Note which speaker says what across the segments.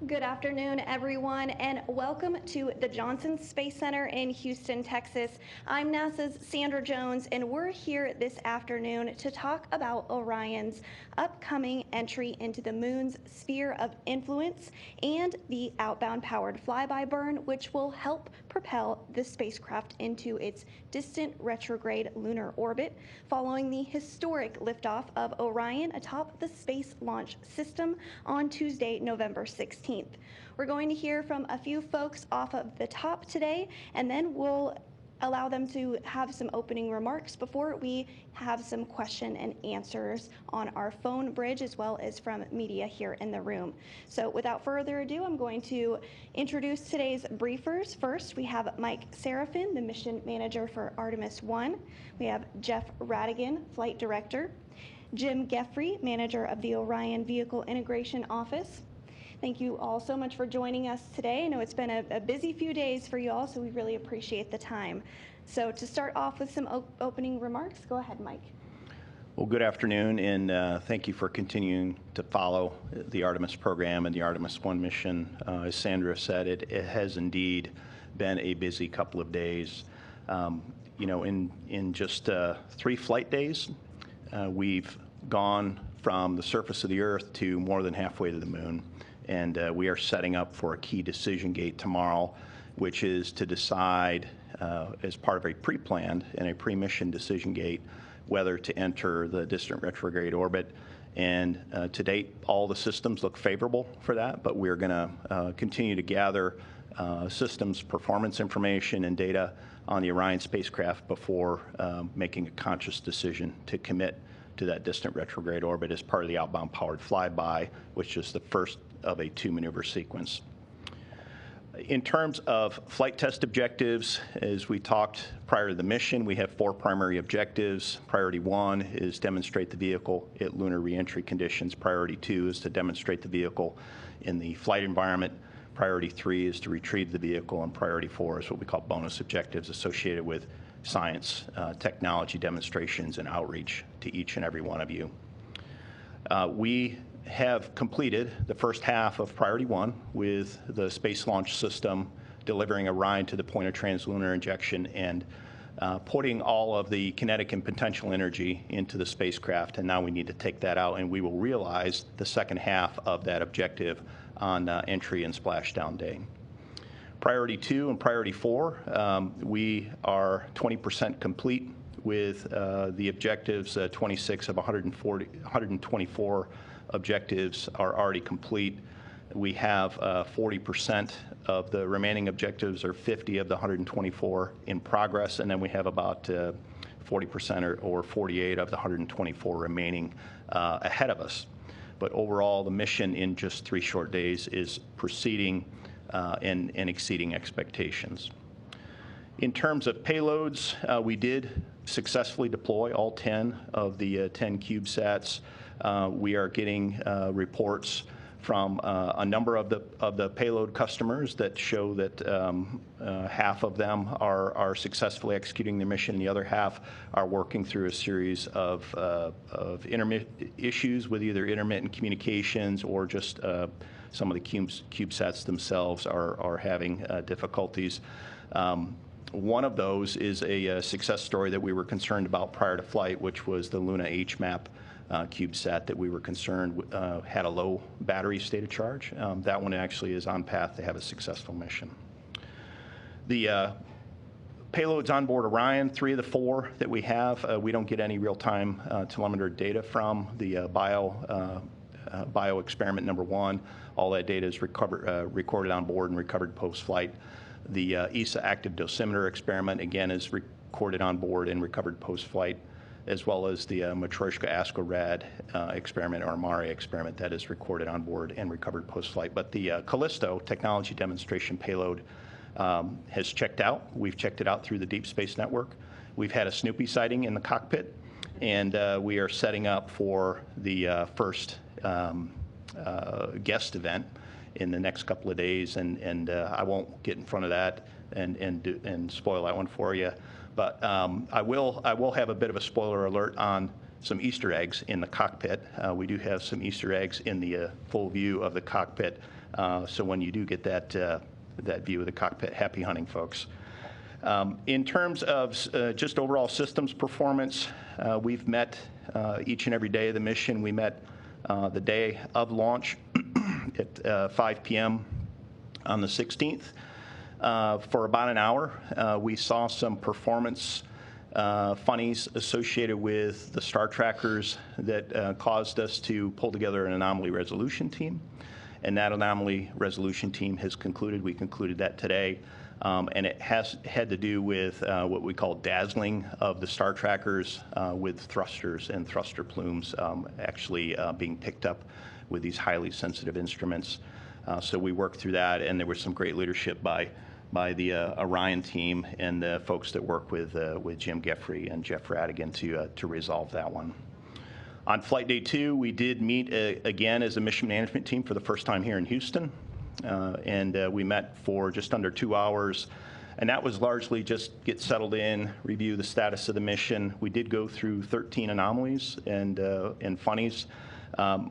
Speaker 1: Good afternoon, everyone, and welcome to the Johnson Space Center in Houston, Texas. I'm NASA's Sandra Jones, and we're here this afternoon to talk about Orion's upcoming entry into the moon's sphere of influence and the outbound powered flyby burn, which will help propel the spacecraft into its distant retrograde lunar orbit following the historic liftoff of Orion atop the Space Launch System on Tuesday, November 16th. We're going to hear from a few folks off of the top today, and then we'll allow them to have some opening remarks before we have some question and answers on our phone bridge as well as from media here in the room. So without further ado, I'm going to introduce today's briefers. First, we have Mike Serafin, the mission manager for Artemis 1. We have Jeff Radigan, flight director. Jim Geffrey, manager of the Orion Vehicle Integration Office. Thank you all so much for joining us today. I know it's been a busy few days for you all, so we really appreciate the time. So to start off with some opening remarks, go ahead, Mike.
Speaker 2: Well, good afternoon, and thank you for continuing to follow the Artemis program and the Artemis 1 mission. As Sandra said, it has indeed been a busy couple of days. In just 3 flight days, we've gone from the surface of the Earth to more than halfway to the moon. And we are setting up for a key decision gate tomorrow, which is to decide, as part of a pre-planned and a pre-mission decision gate, whether to enter the distant retrograde orbit. And to date, all the systems look favorable for that, but we're going to continue to gather systems performance information and data on the Orion spacecraft before making a conscious decision to commit to that distant retrograde orbit as part of the outbound powered flyby, which is the first of a 2-maneuver sequence. In terms of flight test objectives, as we talked prior to the mission, we have 4 primary objectives. Priority 1 is demonstrate the vehicle at lunar reentry conditions. Priority 2 is to demonstrate the vehicle in the flight environment. Priority 3 is to retrieve the vehicle, and priority 4 is what we call bonus objectives associated with science, technology demonstrations, and outreach to each and every one of you. We have completed the first half of Priority 1 with the Space Launch System delivering Orion to the point of translunar injection and putting all of the kinetic and potential energy into the spacecraft. And now we need to take that out, and we will realize the second half of that objective on entry and splashdown day. Priority 2 and Priority 4, we are 20% complete with the objectives. 26 of 124 objectives are already complete. We have 40% of the remaining objectives, or 50 of the 124 in progress, and then we have about 40% or 48 of the 124 remaining ahead of us. But overall, the mission in just 3 short days is proceeding and exceeding expectations. In terms of payloads, we did successfully deploy all 10 of the 10 CubeSats. We are getting reports from a number of the payload customers that show that half of them are successfully executing their mission, and the other half are working through a series of issues with either intermittent communications or just some of the CubeSats themselves are having difficulties. One of those is a success story that we were concerned about prior to flight, which was the Luna HMAP CubeSat that we were concerned had a low battery state of charge. That one actually is on path to have a successful mission. The payloads on board Orion, 3 of the 4 that we have, we don't get any real-time telemeter data from. The bio experiment number 1, all that data is recorded on board and recovered post-flight. The ESA active dosimeter experiment, again, is recorded on board and recovered post-flight, as well as the Matryoshka Asco-Rad experiment, or MARI experiment, that is recorded on board and recovered post-flight. But the Callisto technology demonstration payload has checked out. We've checked it out through the Deep Space Network. We've had a Snoopy sighting in the cockpit, and we are setting up for the first guest event in the next couple of days, and I won't get in front of that and spoil that one for you. But I will have a bit of a spoiler alert on some Easter eggs in the cockpit. We do have some Easter eggs in the full view of the cockpit. So when you do get that view of the cockpit, happy hunting, folks. In terms of just overall systems performance, we've met each and every day of the mission. We met the day of launch at 5 p.m. on the 16th. For about an hour, we saw some performance funnies associated with the star trackers that caused us to pull together an anomaly resolution team. And that anomaly resolution team has concluded. We concluded that today. And it had to do with what we call dazzling of the star trackers with thrusters and thruster plumes actually being picked up with these highly sensitive instruments. So we worked through that, and there was some great leadership by the Orion team and the folks that work with Jim Geffrey and Jeff Radigan to resolve that one. On flight day 2, we did meet again as a mission management team for the first time here in Houston. And we met for just under 2 hours, and that was largely just get settled in, review the status of the mission. We did go through 13 anomalies and funnies.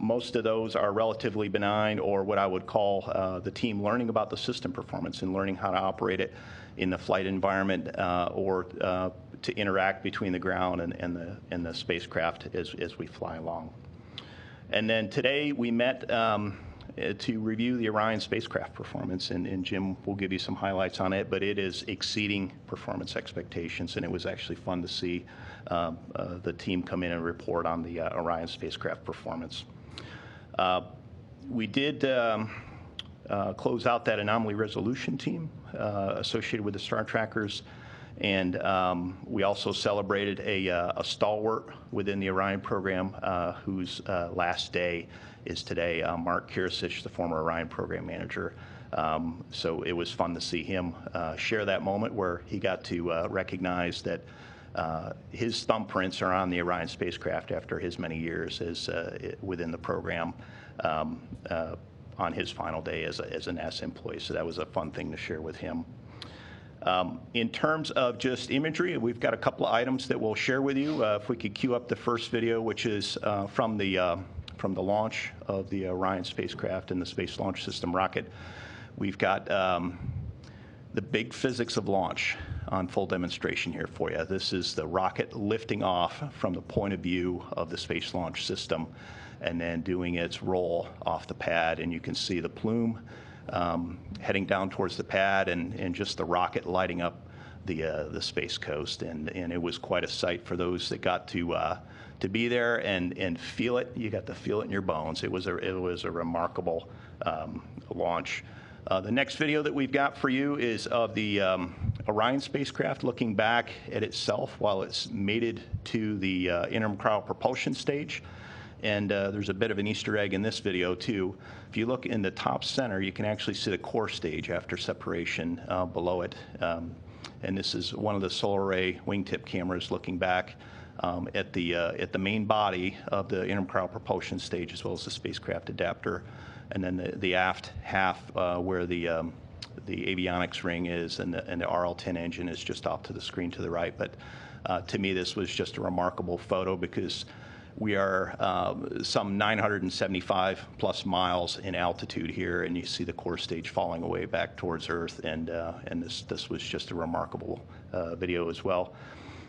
Speaker 2: Most of those are relatively benign, or what I would call the team learning about the system performance and learning how to operate it in the flight environment or to interact between the ground and the spacecraft as we fly along. And then today we met to review the Orion spacecraft performance, and Jim will give you some highlights on it, but it is exceeding performance expectations, and it was actually fun to see the team come in and report on the Orion spacecraft performance. We did close out that anomaly resolution team associated with the star trackers, and we also celebrated a stalwart within the Orion program whose last day is today, Mark Kirisich, the former Orion program manager. So it was fun to see him share that moment where he got to recognize that his thumbprints are on the Orion spacecraft after his many years as within the program on his final day as a NASA employee. So that was a fun thing to share with him. In terms of just imagery, we've got a couple of items that we'll share with you. If we could cue up the first video, which is from the launch of the Orion spacecraft and the Space Launch System rocket. We've got the big physics of launch on full demonstration here for you. This is the rocket lifting off from the point of view of the Space Launch System and then doing its roll off the pad. And you can see the plume heading down towards the pad and just the rocket lighting up the Space Coast. And it was quite a sight for those that got to be there and feel it. You got to feel it in your bones. It was a remarkable launch. The next video that we've got for you is of the Orion spacecraft looking back at itself while it's mated to the interim cryo propulsion stage. And there's a bit of an Easter egg in this video too. If you look in the top center, you can actually see the core stage after separation below it. And this is one of the solar array wingtip cameras looking back at the main body of the interim cryo propulsion stage, as well as the spacecraft adapter, and then the aft half where the avionics ring is and the RL-10 engine is just off to the screen to the right. But to me, this was just a remarkable photo because we are some 975 plus miles in altitude here, and you see the core stage falling away back towards Earth, and this was just a remarkable video as well.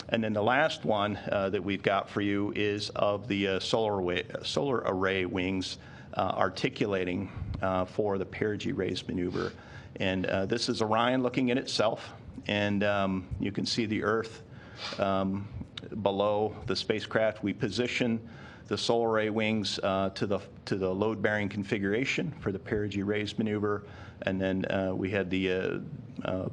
Speaker 2: And then the last one that we've got for you is of the solar array wings articulating for the perigee raise maneuver. And this is Orion looking at itself, and you can see the Earth below the spacecraft. We position the solar array wings to the load-bearing configuration for the perigee raise maneuver, and then we had the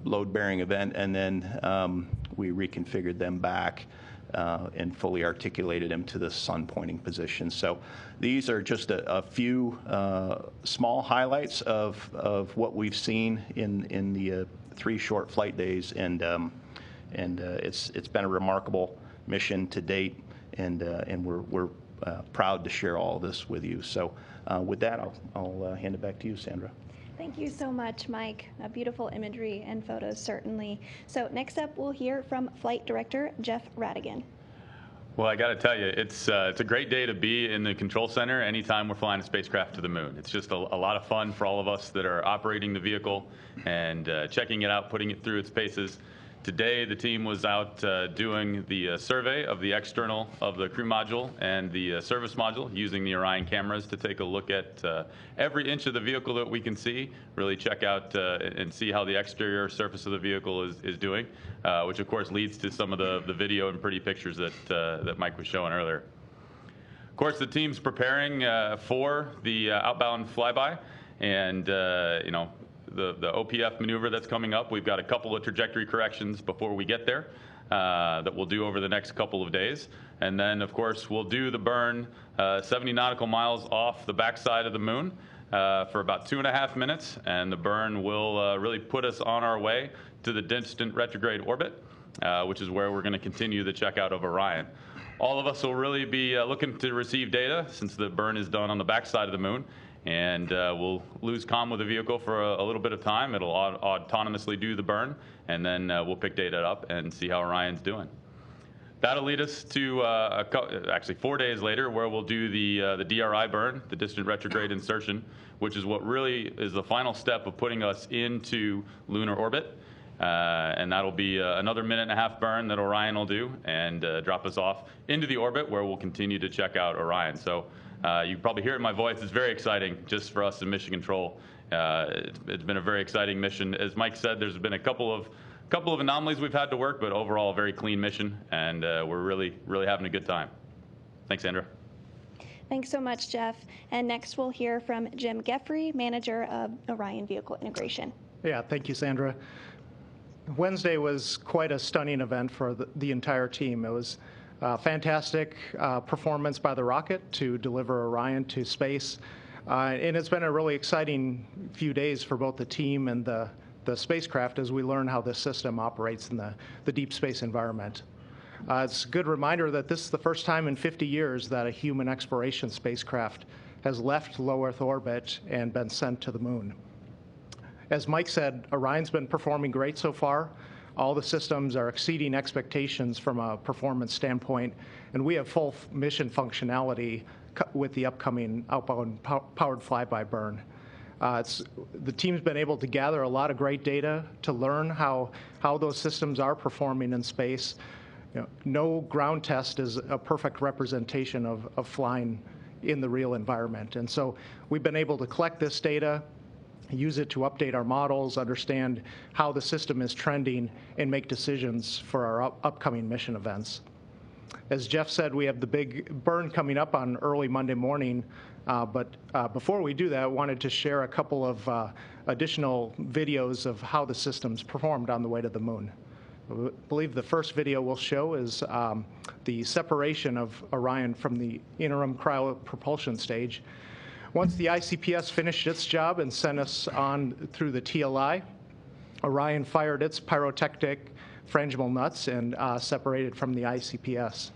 Speaker 2: load-bearing event, and then we reconfigured them back and fully articulated them to the sun-pointing position. So these are just a few small highlights of what we've seen in the 3 short flight days, and it's been a remarkable mission to date, and we're proud to share all of this with you. So with that, I'll hand it back to you, Sandra.
Speaker 1: Thank you so much, Mike. Beautiful imagery and photos, certainly. So next up, we'll hear from Flight Director Jeff Radigan.
Speaker 3: Well, I got to tell you, it's a great day to be in the control center anytime we're flying a spacecraft to the moon. It's just a lot of fun for all of us that are operating the vehicle and checking it out, putting it through its paces. Today, the team was out doing the survey of the external of the crew module and the service module, using the Orion cameras to take a look at every inch of the vehicle that we can see, really check out and see how the exterior surface of the vehicle is doing, which of course leads to some of the video and pretty pictures that Mike was showing earlier. Of course, the team's preparing for the outbound flyby, and the OPF maneuver that's coming up. We've got a couple of trajectory corrections before we get there that we'll do over the next couple of days. And then, of course, we'll do the burn 70 nautical miles off the backside of the moon for about 2.5 minutes. And the burn will really put us on our way to the distant retrograde orbit, which is where we're going to continue the checkout of Orion. All of us will really be looking to receive data since the burn is done on the backside of the moon. And we'll lose comm with the vehicle for a little bit of time. It'll autonomously do the burn, and then we'll pick data up and see how Orion's doing. That'll lead us to actually 4 days later, where we'll do the DRI burn, the distant retrograde insertion, which is what really is the final step of putting us into lunar orbit. And that'll be another 1.5 minute burn that Orion will do and drop us off into the orbit, where we'll continue to check out Orion. So you can probably hear it in my voice. It's very exciting just for us in Mission Control. It's been a very exciting mission. As Mike said, there's been a couple of anomalies we've had to work, but overall a very clean mission, and we're really having a good time. Thanks, Sandra.
Speaker 1: Thanks so much, Jeff. And next we'll hear from Jim Geffrey, manager of Orion Vehicle Integration.
Speaker 4: Yeah, thank you, Sandra. Wednesday was quite a stunning event for the entire team. It was fantastic performance by the rocket to deliver Orion to space. And it's been a really exciting few days for both the team and the spacecraft as we learn how this system operates in the deep space environment. It's a good reminder that this is the first time in 50 years that a human exploration spacecraft has left low Earth orbit and been sent to the moon. As Mike said, Orion's been performing great so far. All the systems are exceeding expectations from a performance standpoint, and we have full mission functionality with the upcoming outbound powered flyby burn. The team's been able to gather a lot of great data to learn how those systems are performing in space. No ground test is a perfect representation of flying in the real environment. And so we've been able to collect this data, use it to update our models, understand how the system is trending, and make decisions for our upcoming mission events. As Jeff said, we have the big burn coming up on early Monday morning, but before we do that, I wanted to share a couple of additional videos of how the system's performed on the way to the moon. I believe the first video we'll show is the separation of Orion from the interim cryopropulsion stage. Once the ICPS finished its job and sent us on through the TLI, Orion fired its pyrotechnic frangible nuts and separated from the ICPS.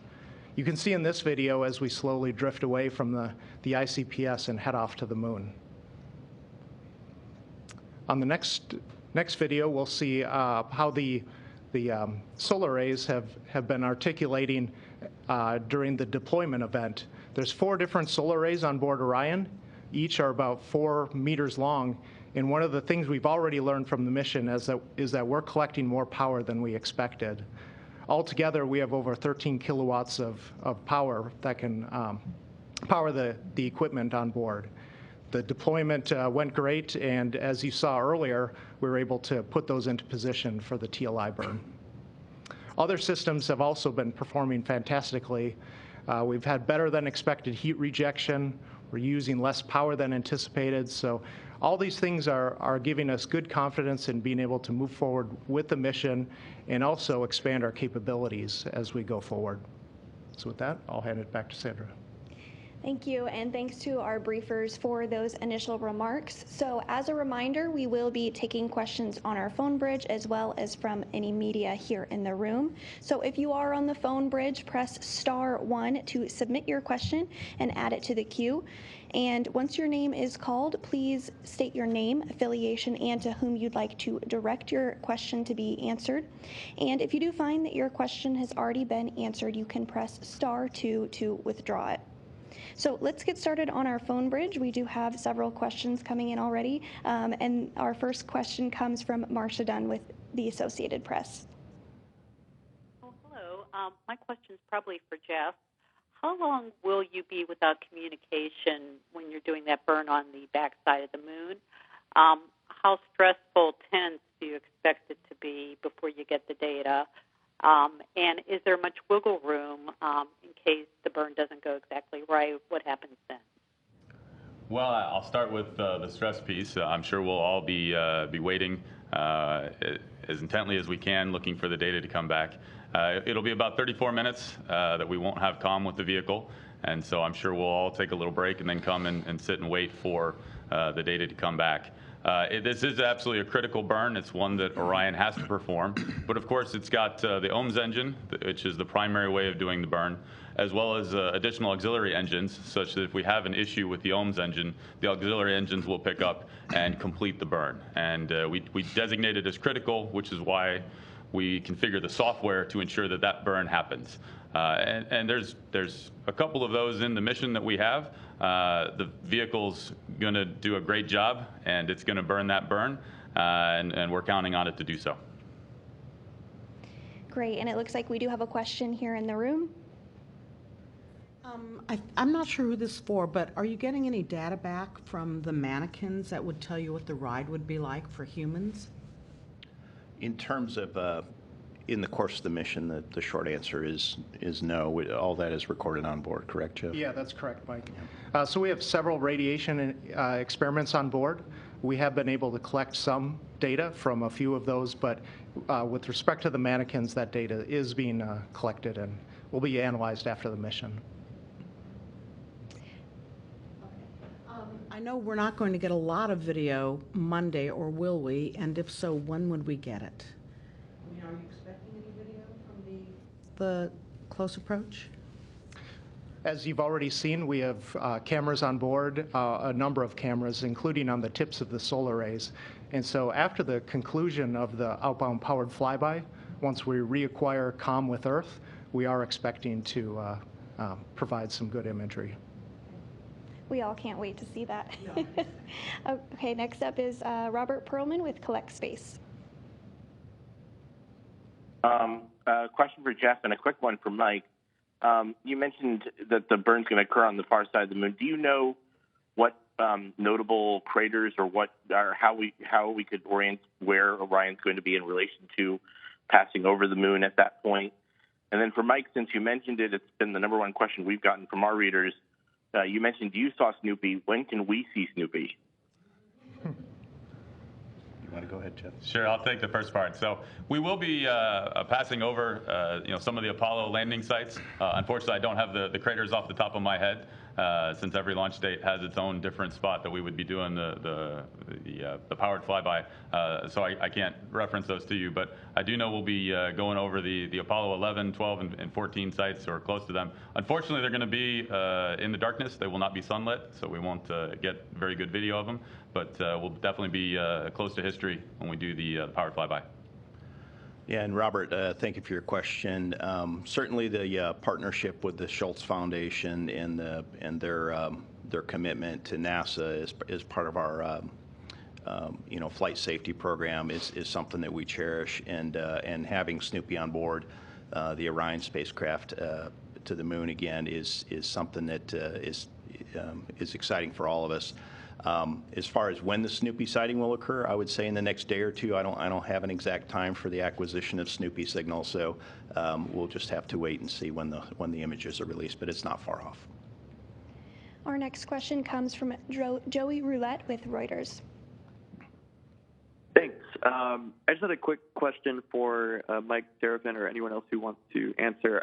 Speaker 4: You can see in this video as we slowly drift away from the ICPS and head off to the moon. On the next video, we'll see how the solar arrays have been articulating during the deployment event. There's 4 different solar arrays on board Orion. Each are about 4 meters long. And one of the things we've already learned from the mission is that we're collecting more power than we expected. Altogether, we have over 13 kilowatts of power that can power the equipment on board. The deployment went great, and as you saw earlier, we were able to put those into position for the TLI burn. Other systems have also been performing fantastically. We've had better than expected heat rejection. We're using less power than anticipated. So all these things are giving us good confidence in being able to move forward with the mission and also expand our capabilities as we go forward. So with that, I'll hand it back to Sandra.
Speaker 1: Thank you, and thanks to our briefers for those initial remarks. So as a reminder, we will be taking questions on our phone bridge as well as from any media here in the room. So if you are on the phone bridge, press *1 to submit your question and add it to the queue. And once your name is called, please state your name, affiliation, and to whom you'd like to direct your question to be answered. And if you do find that your question has already been answered, you can press *2 to withdraw it. So let's get started on our phone bridge. We do have several questions coming in already. And our first question comes from Marcia Dunn with the Associated Press.
Speaker 5: Oh, hello. My question is probably for Jeff. How long will you be without communication when you're doing that burn on the backside of the moon? How stressful, tense do you expect it to be before you get the data? And is there much wiggle room in case the burn doesn't go exactly right? What happens then?
Speaker 3: Well, I'll start with the stress piece. I'm sure we'll all be waiting as intently as we can, looking for the data to come back. It'll be about 34 minutes that we won't have comm with the vehicle, and so I'm sure we'll all take a little break and then come and sit and wait for the data to come back. This is absolutely a critical burn. It's one that Orion has to perform. But of course, it's got the OMS engine, which is the primary way of doing the burn, as well as additional auxiliary engines, such that if we have an issue with the OMS engine, the auxiliary engines will pick up and complete the burn. And we designate it as critical, which is why we configure the software to ensure that that burn happens. And there's a couple of those in the mission that we have. The vehicle's going to do a great job, and it's going to burn that burn, and we're counting on it to do so.
Speaker 1: Great, and it looks like we do have a question here in the room.
Speaker 6: I'm not sure who this is for, but are you getting any data back from the mannequins that would tell you what the ride would be like for humans?
Speaker 2: In terms of in the course of the mission, the short answer is no. All that is recorded on board, correct, Jeff?
Speaker 4: Yeah, that's correct, Mike. So we have several radiation experiments on board. We have been able to collect some data from a few of those, but with respect to the mannequins, that data is being collected and will be analyzed after the mission.
Speaker 6: I know we're not going to get a lot of video Monday, or will we? And if so, when would we get it? I mean, are you expecting any video from the close approach?
Speaker 4: As you've already seen, we have cameras on board, a number of cameras, including on the tips of the solar arrays. And so after the conclusion of the outbound powered flyby, once we reacquire comm with Earth, we are expecting to provide some good imagery.
Speaker 1: We all can't wait to see that. Okay, next up is Robert Perlman with Collect Space.
Speaker 7: A question for Jeff and a quick one for Mike. You mentioned that the burn's going to occur on the far side of the moon. Do you know what notable craters or how we could orient where Orion's going to be in relation to passing over the moon at that point? And then for Mike, since you mentioned it, it's been the number one question we've gotten from our readers. You mentioned you saw Snoopy. When can we see Snoopy?
Speaker 2: You want to go ahead, Jeff?
Speaker 3: Sure, I'll take the first part. So we will be passing over, some of the Apollo landing sites. Unfortunately, I don't have the craters off the top of my head, since every launch date has its own different spot that we would be doing the powered flyby. So I can't reference those to you, but I do know we'll be going over the Apollo 11, 12, and 14 sites, or close to them. Unfortunately, they're going to be in the darkness. They will not be sunlit, so we won't get very good video of them. But we'll definitely be close to history when we do the powered flyby.
Speaker 2: Yeah, and Robert, thank you for your question. Certainly, the partnership with the Schultz Foundation and their commitment to NASA is part of our flight safety program is something that we cherish, and having Snoopy on board the Orion spacecraft to the moon again is something that is exciting for all of us. As far as when the Snoopy sighting will occur, I would say in the next day or two. I don't have an exact time for the acquisition of Snoopy signal, so we'll just have to wait and see when the images are released, but it's not far off.
Speaker 1: Our next question comes from Joey Roulette with Reuters.
Speaker 8: Thanks. I just had a quick question for Mike Serafin or anyone else who wants to answer.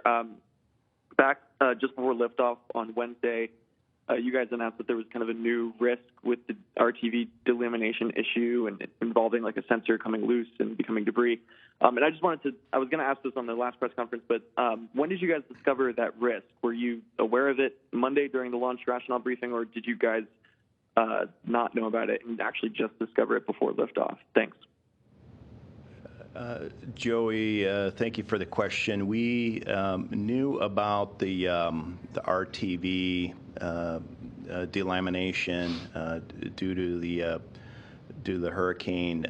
Speaker 8: Back just before liftoff on Wednesday, you guys announced that there was kind of a new risk with the RTV delamination issue and involving like a sensor coming loose and becoming debris. And I just I was going to ask this on the last press conference, but when did you guys discover that risk? Were you aware of it Monday during the launch rationale briefing, or did you guys not know about it and actually just discover it before liftoff? Thanks.
Speaker 2: Joey, thank you for the question. We knew about the RTV delamination due to the hurricane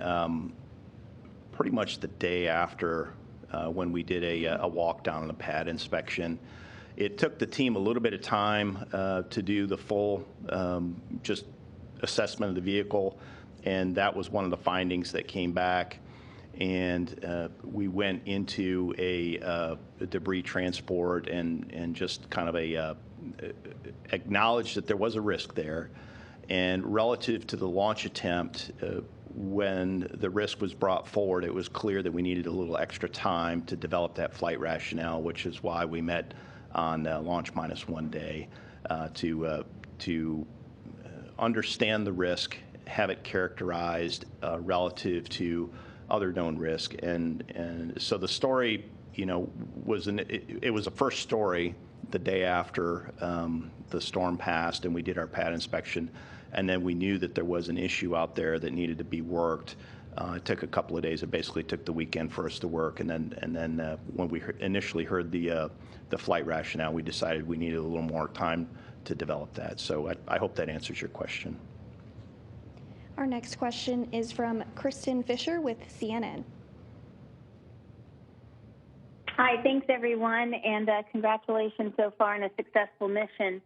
Speaker 2: pretty much the day after when we did a walk down and a pad inspection. It took the team a little bit of time to do the full just assessment of the vehicle, and that was one of the findings that came back. And we went into a debris transport and just kind of acknowledged that there was a risk there. And relative to the launch attempt, when the risk was brought forward, it was clear that we needed a little extra time to develop that flight rationale, which is why we met on launch minus 1 day to understand the risk, have it characterized relative to other known risk, and so the story, it was a first story the day after the storm passed, and we did our pad inspection, and then we knew that there was an issue out there that needed to be worked. It took a couple of days. It basically took the weekend for us to work, and then when we initially heard the flight rationale, we decided we needed a little more time to develop that. So I hope that answers your question.
Speaker 1: Our next question is from Kristen Fisher with CNN.
Speaker 9: Hi, thanks everyone, and congratulations so far on a successful mission.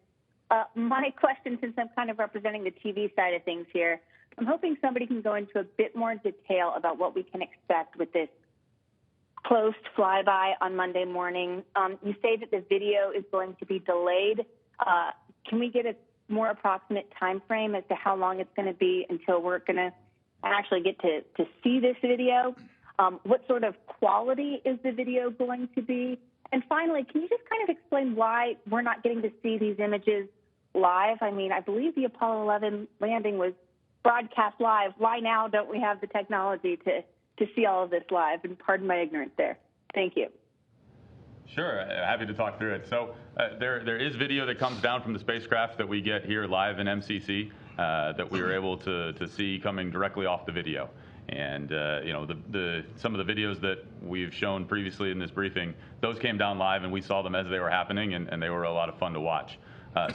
Speaker 9: My question, since I'm kind of representing the TV side of things here, I'm hoping somebody can go into a bit more detail about what we can expect with this closed flyby on Monday morning. You say that the video is going to be delayed. Can we get a more approximate time frame as to how long it's going to be until we're going to actually get to see this video? What sort of quality is the video going to be? And finally, can you just kind of explain why we're not getting to see these images live? I mean, I believe the Apollo 11 landing was broadcast live. Why now don't we have the technology to see all of this live? And pardon my ignorance there. Thank you.
Speaker 3: Sure, happy to talk through it. So there is video that comes down from the spacecraft that we get here live in MCC that we were able to see coming directly off the video. And some of the videos that we've shown previously in this briefing, those came down live and we saw them as they were happening, and they were a lot of fun to watch.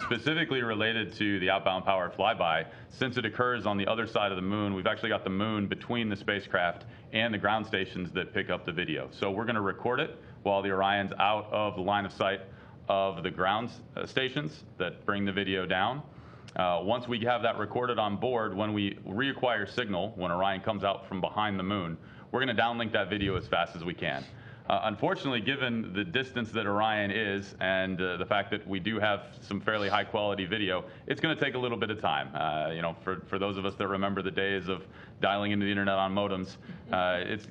Speaker 3: Specifically related to the outbound powered flyby, since it occurs on the other side of the moon, we've actually got the moon between the spacecraft and the ground stations that pick up the video. So we're going to record it while the Orion's out of the line of sight of the ground stations that bring the video down. Once we have that recorded on board, when we reacquire signal, when Orion comes out from behind the moon, we're going to downlink that video as fast as we can. Unfortunately, given the distance that Orion is and the fact that we do have some fairly high quality video, it's going to take a little bit of time. For those of us that remember the days of dialing into the internet on modems,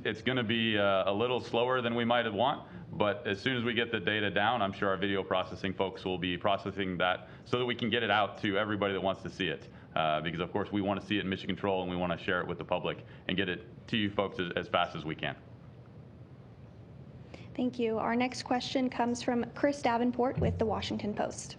Speaker 3: it's going to be a little slower than we might have want. But as soon as we get the data down, I'm sure our video processing folks will be processing that so that we can get it out to everybody that wants to see it. Because of course we want to see it in mission control and we want to share it with the public and get it to you folks as fast as we can.
Speaker 1: Thank you. Our next question comes from Chris Davenport with The Washington Post.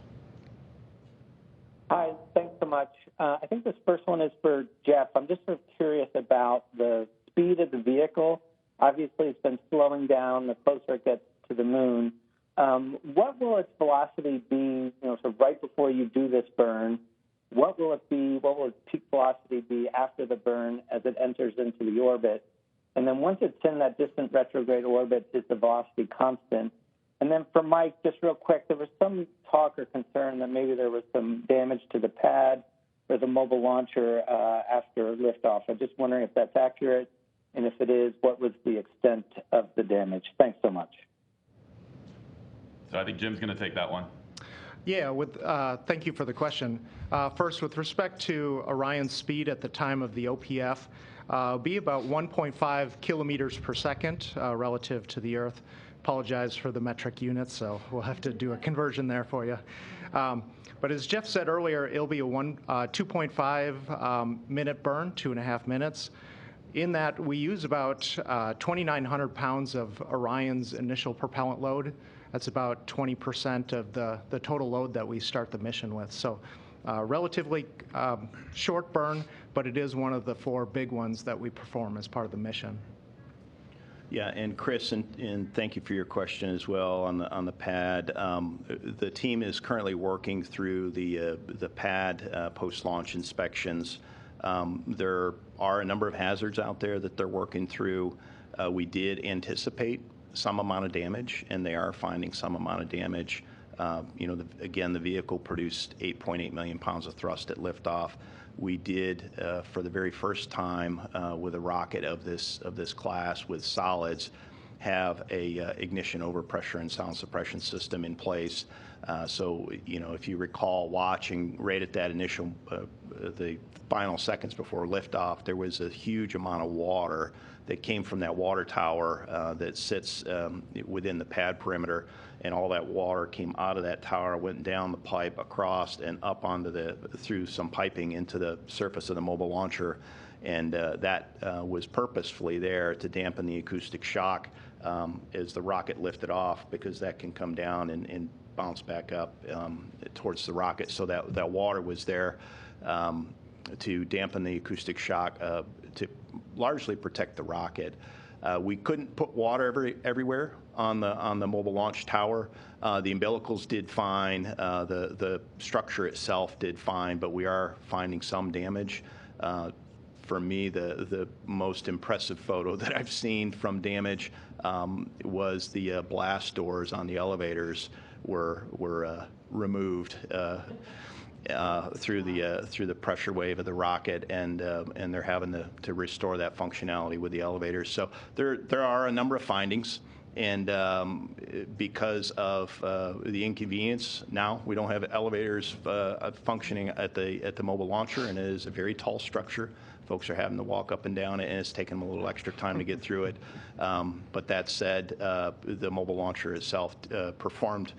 Speaker 10: Hi, thanks so much. I think this first one is for Jeff. I'm just sort of curious about the speed of the vehicle. Obviously, it's been slowing down the closer it gets to the moon. What will its velocity be, sort of right before you do this burn? What will it be? What will its peak velocity be after the burn as it enters into the orbit? And then once it's in that distant retrograde orbit, is the velocity constant? And then for Mike, just real quick, there was some talk or concern that maybe there was some damage to the pad or the mobile launcher after liftoff. I'm just wondering if that's accurate, and if it is, what was the extent of the damage? Thanks so much.
Speaker 3: So I think Jim's going to take that one.
Speaker 4: Yeah, thank you for the question. First, with respect to Orion's speed at the time of the OPF, be about 1.5 kilometers per second relative to the Earth. Apologize for the metric units, so we'll have to do a conversion there for you. But as Jeff said earlier, it'll be a 2.5 minute burn, 2.5 minutes. In that, we use about 2,900 pounds of Orion's initial propellant load. That's about 20% of the total load that we start the mission with. So relatively short burn, but it is one of the 4 big ones that we perform as part of the mission.
Speaker 2: Yeah, and Chris, and thank you for your question as well on the pad. The team is currently working through the pad post-launch inspections. There are a number of hazards out there that they're working through. We did anticipate some amount of damage, and they are finding some amount of damage. Again, the vehicle produced 8.8 million pounds of thrust at liftoff. We did, for the very first time with a rocket of this class with solids, have a ignition overpressure and sound suppression system in place. So, if you recall watching right at that initial, the final seconds before liftoff, there was a huge amount of water that came from that water tower that sits within the pad perimeter, and all that water came out of that tower, went down the pipe, across, and up through some piping into the surface of the mobile launcher. And that was purposefully there to dampen the acoustic shock as the rocket lifted off, because that can come down and bounce back up towards the rocket. So that water was there to dampen the acoustic shock, to largely protect the rocket. We couldn't put water everywhere on the mobile launch tower. The umbilicals did fine. The structure itself did fine, but we are finding some damage. For me, the most impressive photo that I've seen from damage was the blast doors on the elevators were removed through the pressure wave of the rocket, and they're having to restore that functionality with the elevators. So there are a number of findings, and because of the inconvenience, now we don't have elevators functioning at the mobile launcher, and it is a very tall structure. Folks are having to walk up and down it, and it's taking them a little extra time to get through it. But that said, the mobile launcher itself performed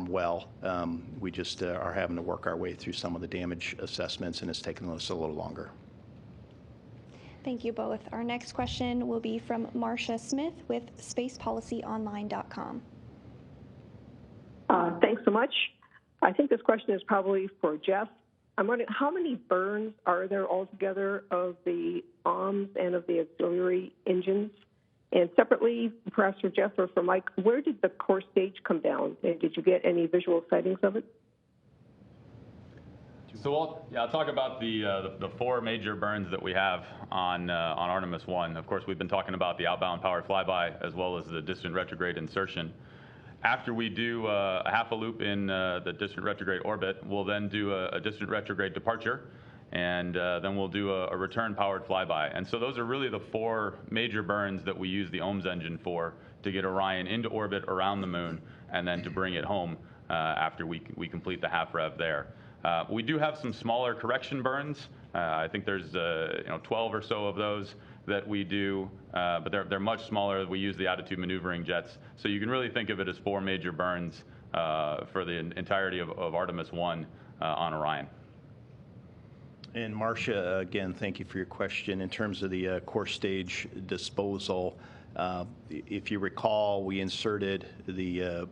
Speaker 2: well. We just are having to work our way through some of the damage assessments, and it's taking us a little longer.
Speaker 1: Thank you both. Our next question will be from Marcia Smith with spacepolicyonline.com.
Speaker 11: Thanks so much. I think this question is probably for Jeff. I'm wondering, how many burns are there altogether of the arms and of the auxiliary engines? And separately, perhaps for Jeff or for Mike, where did the core stage come down? And did you get any visual sightings of it?
Speaker 3: So I'll talk about the 4 major burns that we have on Artemis 1. Of course, we've been talking about the outbound powered flyby as well as the distant retrograde insertion. After we do a half a loop in the distant retrograde orbit, we'll then do a distant retrograde departure, and then we'll do a return powered flyby. And so those are really the 4 major burns that we use the OMS engine for, to get Orion into orbit around the moon and then to bring it home after we complete the half rev there. We do have some smaller correction burns. I think there's 12 or so of those that we do, but they're much smaller. We use the attitude maneuvering jets. So you can really think of it as 4 major burns for the entirety of Artemis 1 on Orion.
Speaker 2: And Marcia, again, thank you for your question. In terms of the core stage disposal, if you recall, we inserted the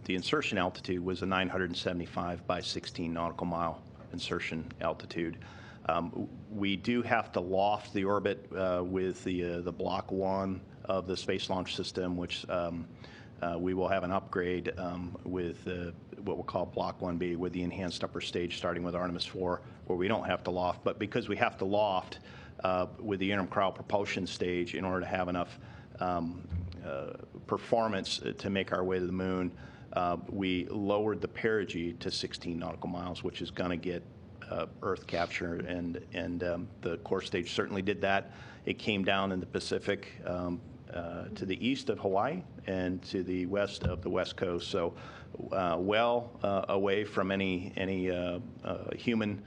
Speaker 2: insertion altitude was a 975 by 16 nautical mile insertion altitude. We do have to loft the orbit with the Block 1 of the Space Launch System, which we will have an upgrade with what we'll call Block 1B with the enhanced upper stage starting with Artemis 4, where we don't have to loft. But because we have to loft with the interim cryo propulsion stage in order to have enough performance to make our way to the moon, we lowered the perigee to 16 nautical miles, which is going to get Earth capture, and the core stage certainly did that. It came down in the Pacific to the east of Hawaii and to the west of the West Coast, so well away from any human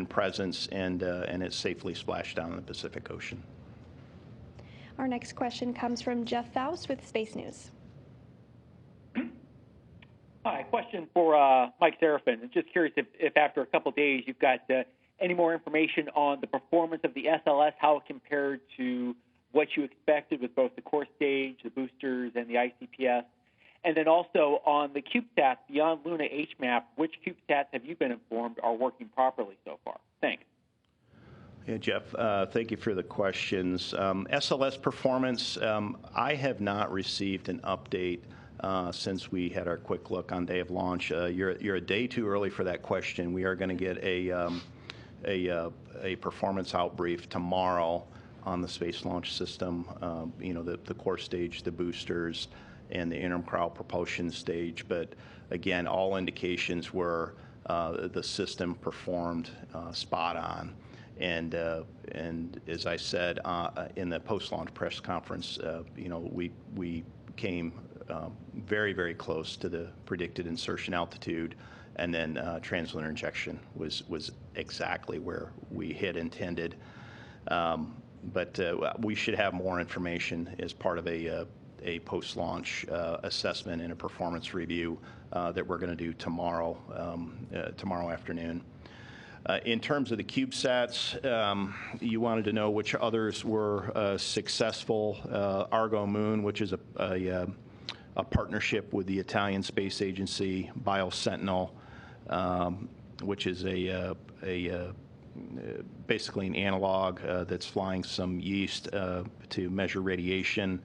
Speaker 2: presence, and it safely splashed down in the Pacific Ocean.
Speaker 1: Our next question comes from Jeff Faust with Space News.
Speaker 12: Hi, question for Mike Seraphin. I'm just curious if after a couple of days you've got any more information on the performance of the SLS, how it compared to what you expected with both the core stage, the boosters, and the ICPS. And then also on the CubeSats, beyond Luna HMAP, which CubeSats have you been informed are working properly so far? Thanks.
Speaker 2: Yeah, Jeff, thank you for the questions. SLS performance, I have not received an update since we had our quick look on day of launch. You're a day too early for that question. We are going to get a performance outbrief tomorrow on the Space Launch System, the core stage, the boosters, and the interim cryo propulsion stage. But again, all indications were the system performed spot on. And as I said in the post-launch press conference, we came very, very close to the predicted insertion altitude, and then translunar injection was exactly where we had intended. But we should have more information as part of a post-launch assessment and a performance review that we're going to do tomorrow afternoon. In terms of the CubeSats, you wanted to know which others were successful. Argo Moon, which is a partnership with the Italian Space Agency, BioSentinel, which is basically an analog that's flying some yeast to measure radiation.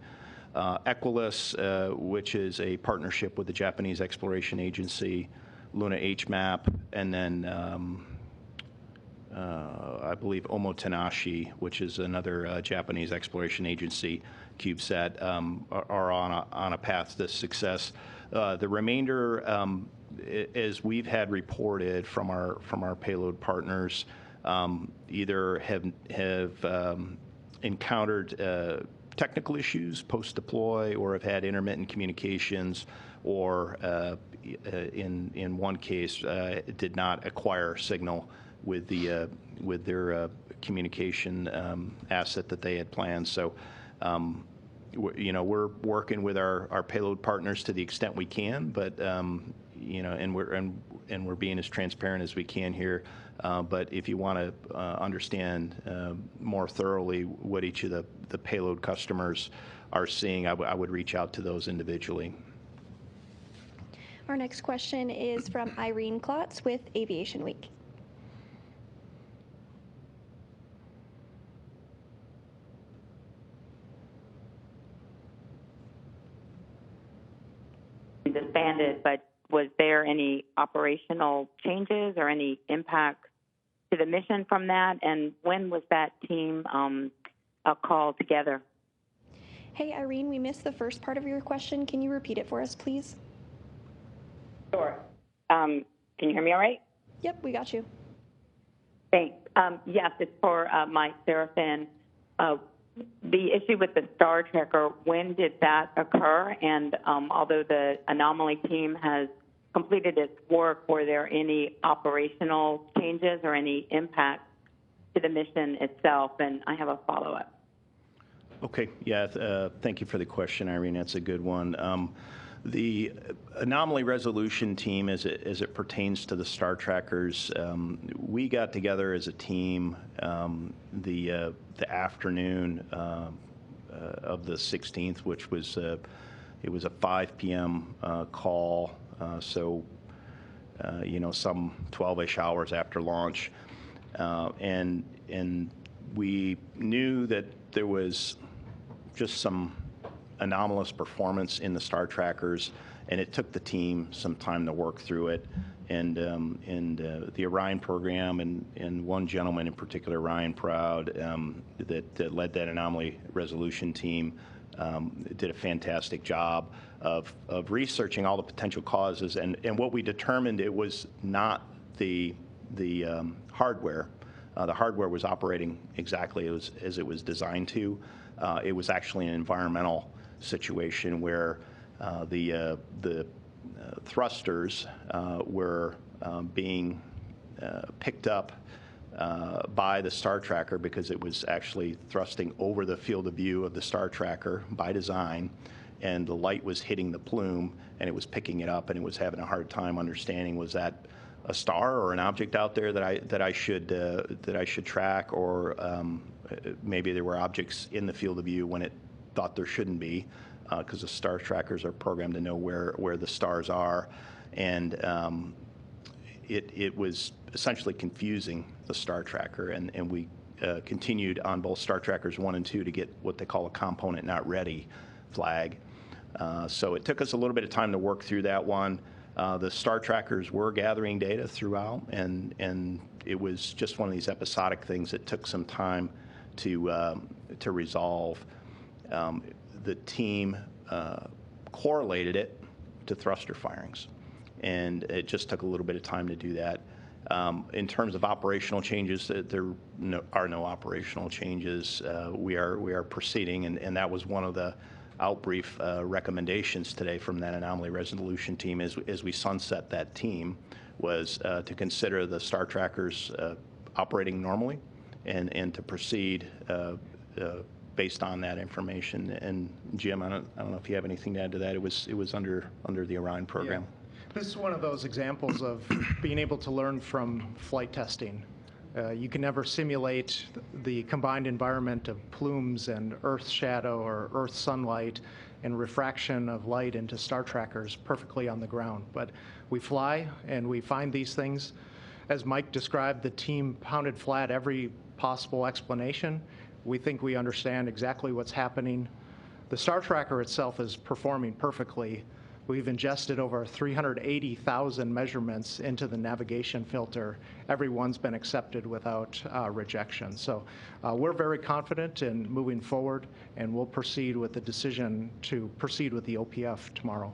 Speaker 2: Equilus, which is a partnership with the Japanese Exploration Agency, Luna HMAP, and then I believe Omotenashi, which is another Japanese Exploration Agency CubeSat, are on a path to success. The remainder, as we've had reported from our payload partners, either have encountered technical issues post-deploy, or have had intermittent communications, or in one case did not acquire signal with their communication asset that they had planned. So, we're working with our payload partners to the extent we can, but and we're being as transparent as we can here. But if you want to understand more thoroughly what each of the payload customers are seeing, I would reach out to those individually.
Speaker 1: Our next question is from Irene Klotz with Aviation Week.
Speaker 13: Disbanded, but was there any operational changes or any impact to the mission from that? And when was that team called together?
Speaker 1: Hey, Irene, we missed the first part of your question. Can you repeat it for us, please?
Speaker 13: Sure. Can you hear me all right?
Speaker 1: Yep, we got you.
Speaker 13: Thanks. Yes, it's for Mike Seraphin. The issue with the Star Tracker, when did that occur? And although the anomaly team has completed its work, were there any operational changes or any impact to the mission itself? And I have a follow-up.
Speaker 2: Okay. Yeah. Thank you for the question, Irene. That's a good one. The anomaly resolution team, as it pertains to the Star Trackers, we got together as a team the afternoon of the 16th, which was it was a 5 p.m. call, so some 12-ish hours after launch, and we knew that there was just some anomalous performance in the Star Trackers, and it took the team some time to work through it. And the Orion program, and one gentleman in particular, Ryan Proud, that led that anomaly resolution team, did a fantastic job of researching all the potential causes. And what we determined, it was not the hardware. The hardware was operating exactly as it was designed to. It was actually an environmental situation where the thrusters were being picked up by the star tracker because it was actually thrusting over the field of view of the star tracker by design, and the light was hitting the plume and it was picking it up, and it was having a hard time understanding, was that a star or an object out there that I should track, or maybe there were objects in the field of view when it thought there shouldn't be, because the star trackers are programmed to know where the stars are, and it was essentially confusing the star tracker, and we continued on both star trackers 1 and 2 to get what they call a component not ready flag. So it took us a little bit of time to work through that one. The star trackers were gathering data throughout, and it was just one of these episodic things that took some time to resolve. The team correlated it to thruster firings, and it just took a little bit of time to do that. In terms of operational changes, there are no operational changes. We are proceeding, and that was one of the outbrief recommendations today from that anomaly resolution team as we sunset that team, was to consider the star trackers operating normally and to proceed based on that information. And Jim, I don't know if you have anything to add to that. It was under the Orion program.
Speaker 4: Yeah. This is one of those examples of being able to learn from flight testing. You can never simulate the combined environment of plumes and Earth shadow or Earth sunlight and refraction of light into star trackers perfectly on the ground. But we fly and we find these things. As Mike described, the team pounded flat every possible explanation. We think we understand exactly what's happening. The star tracker itself is performing perfectly. We've ingested over 380,000 measurements into the navigation filter. Every one's been accepted without rejection. So we're very confident in moving forward, and we'll proceed with the decision to proceed with the OPF tomorrow.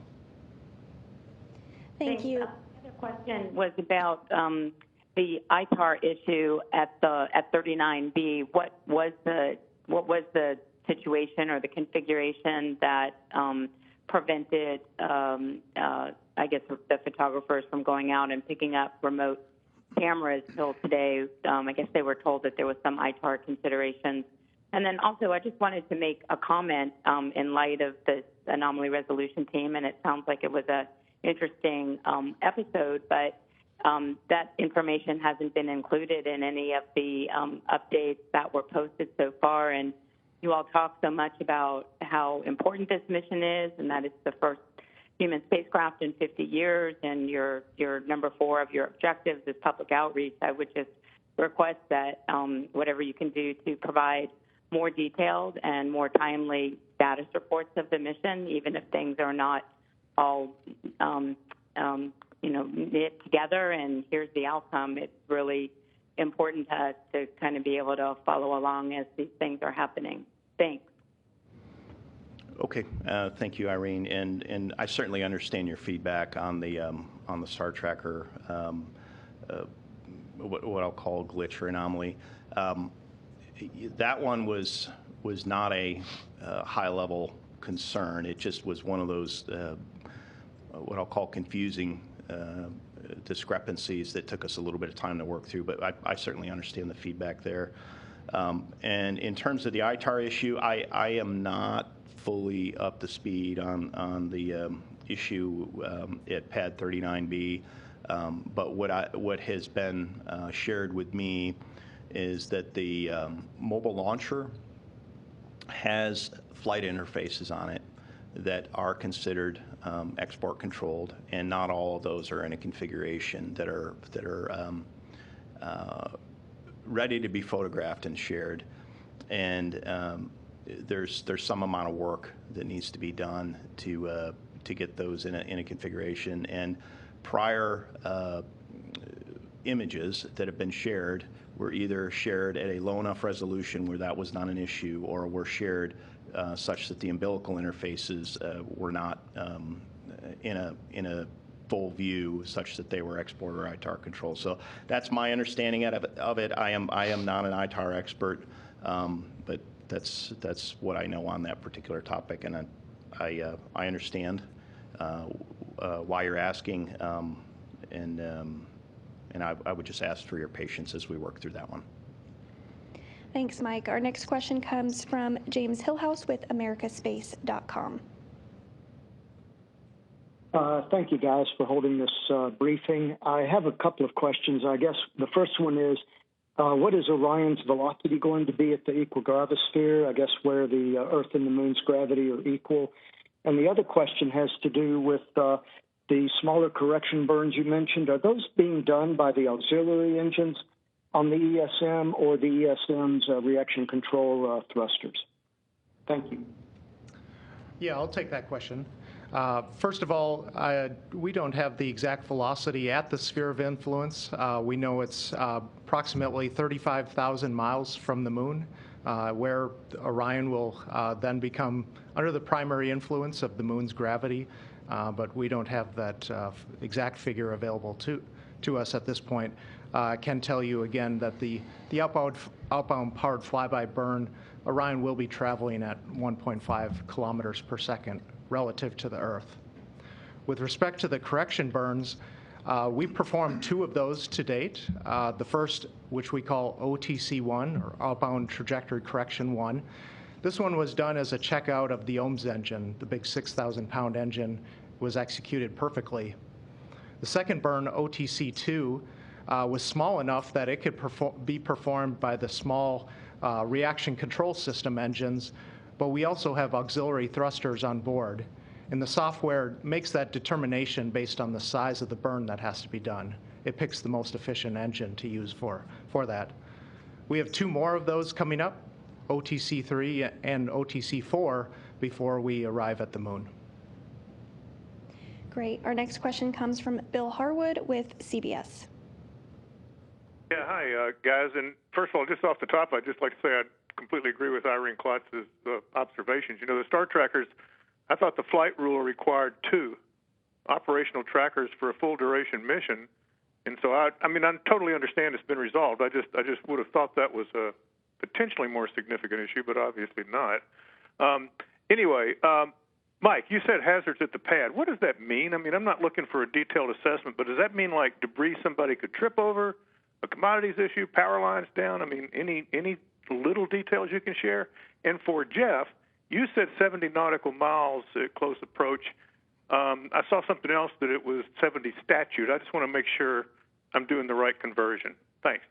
Speaker 1: Thank you.
Speaker 13: The other question was about the ITAR issue at 39B. What was the situation or the configuration that prevented, I guess, the photographers from going out and picking up remote cameras till today? I guess they were told that there was some ITAR considerations. And then also, I just wanted to make a comment in light of the anomaly resolution team, and it sounds like it was an interesting episode, but that information hasn't been included in any of the updates that were posted so far. And you all talk so much about how important this mission is, and that it's the first human spacecraft in 50 years, and your number 4 of your objectives is public outreach. I would just request that whatever you can do to provide more detailed and more timely status reports of the mission, even if things are not all knit together and here's the outcome. It's really important to kind of be able to follow along as these things are happening. Thanks.
Speaker 2: Okay, thank you, Irene, and I certainly understand your feedback on the star tracker, what I'll call glitch or anomaly. That one was not a high-level concern. It just was one of those what I'll call confusing discrepancies that took us a little bit of time to work through, but I certainly understand the feedback there. And in terms of the ITAR issue, I am not fully up to speed on the issue at pad 39B, but what has been shared with me is that the mobile launcher has flight interfaces on it that are considered export controlled, and not all of those are in a configuration that are ready to be photographed and shared. And there's some amount of work that needs to be done to get those in a configuration. And prior images that have been shared were either shared at a low enough resolution where that was not an issue, or were shared such that the umbilical interfaces were not in a full view, such that they were export or ITAR controlled. So that's my understanding of it. I am not an ITAR expert, but that's what I know on that particular topic, and I understand why you're asking, and and I would just ask for your patience as we work through that one.
Speaker 1: Thanks, Mike. Our next question comes from James Hillhouse with americaspace.com.
Speaker 14: Thank you, guys, for holding this briefing. I have a couple of questions. I guess the first one is, what is Orion's velocity going to be at the equigravisphere, I guess where the Earth and the Moon's gravity are equal? And the other question has to do with the smaller correction burns you mentioned. Are those being done by the auxiliary engines on the ESM or the ESM's reaction control thrusters? Thank you.
Speaker 4: Yeah, I'll take that question. First of all, we don't have the exact velocity at the sphere of influence. We know it's approximately 35,000 miles from the Moon, where Orion will then become under the primary influence of the Moon's gravity, but we don't have that exact figure available to us at this point. I can tell you again that the outbound powered flyby burn, Orion will be traveling at 1.5 kilometers per second relative to the Earth. With respect to the correction burns, we performed 2 of those to date. The first, which we call OTC-1, or Outbound Trajectory Correction 1. This one was done as a checkout of the OMS engine. The big 6,000-pound engine was executed perfectly. The second burn, OTC-2, was small enough that it could be performed by the small reaction control system engines, but we also have auxiliary thrusters on board, and the software makes that determination based on the size of the burn that has to be done. It picks the most efficient engine to use for that. We have 2 more of those coming up, OTC-3 and OTC-4, before we arrive at the Moon.
Speaker 1: Great. Our next question comes from Bill Harwood with CBS.
Speaker 15: Yeah, hi, guys. And first of all, just off the top, I'd just like to say I completely agree with Irene Klotz's observations. You know, the star trackers, I thought the flight rule required 2 operational trackers for a full duration mission. And so, I totally understand it's been resolved. I just would have thought that was a potentially more significant issue, but obviously not. Anyway, Mike, you said hazards at the pad. What does that mean? I mean, I'm not looking for a detailed assessment, but does that mean like debris somebody could trip over, a commodities issue, power lines down? I mean, any little details you can share? And for Jeff, you said 70 nautical miles at close approach. I saw something else that it was 70 statute. I just want to make sure I'm doing the right conversion. Thanks.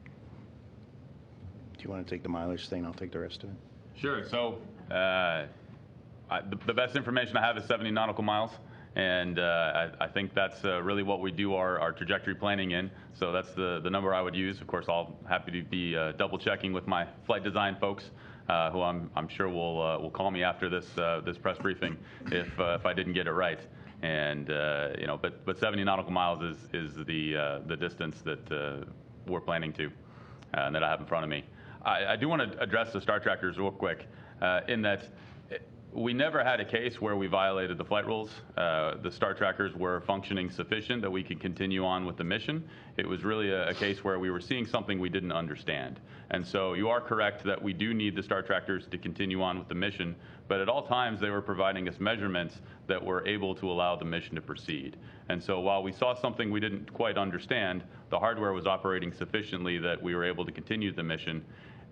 Speaker 2: Do you want to take the mileage thing? I'll take the rest of it.
Speaker 3: Sure. So the best information I have is 70 nautical miles. And I think that's really what we do our trajectory planning in. So that's the number I would use. Of course, I'll happy to be double checking with my flight design folks, who I'm sure will call me after this press briefing if I didn't get it right. And but 70 nautical miles is the distance that we're planning to, and that I have in front of me. I do want to address the star trackers real quick, in that we never had a case where we violated the flight rules. The star trackers were functioning sufficient that we could continue on with the mission. It was really a case where we were seeing something we didn't understand. And so you are correct that we do need the star trackers to continue on with the mission, but at all times they were providing us measurements that were able to allow the mission to proceed. And so while we saw something we didn't quite understand, the hardware was operating sufficiently that we were able to continue the mission.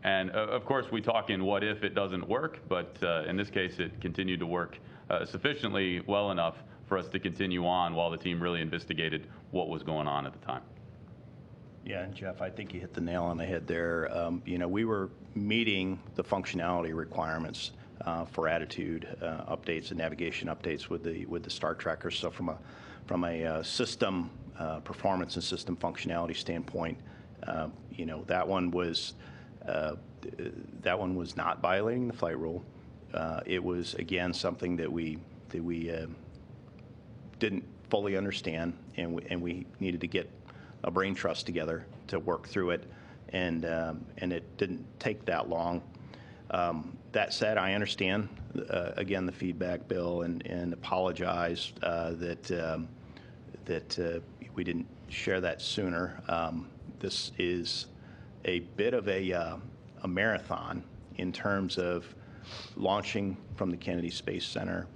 Speaker 3: And of course, we talk in what if it doesn't work, but in this case, it continued to work sufficiently well enough for us to continue on while the team really investigated what was going on at the time.
Speaker 2: Yeah, and Jeff, I think you hit the nail on the head there. We were meeting the functionality requirements for attitude updates and navigation updates with the star trackers. So from a system performance and system functionality standpoint, that one was not violating the flight rule. It was, again, something that we didn't fully understand, and we needed to get a brain trust together to work through it, and it didn't take that long. That said, I understand again the feedback, Bill, and apologize that we didn't share that sooner. This is a bit of a marathon in terms of launching from the Kennedy Space Center,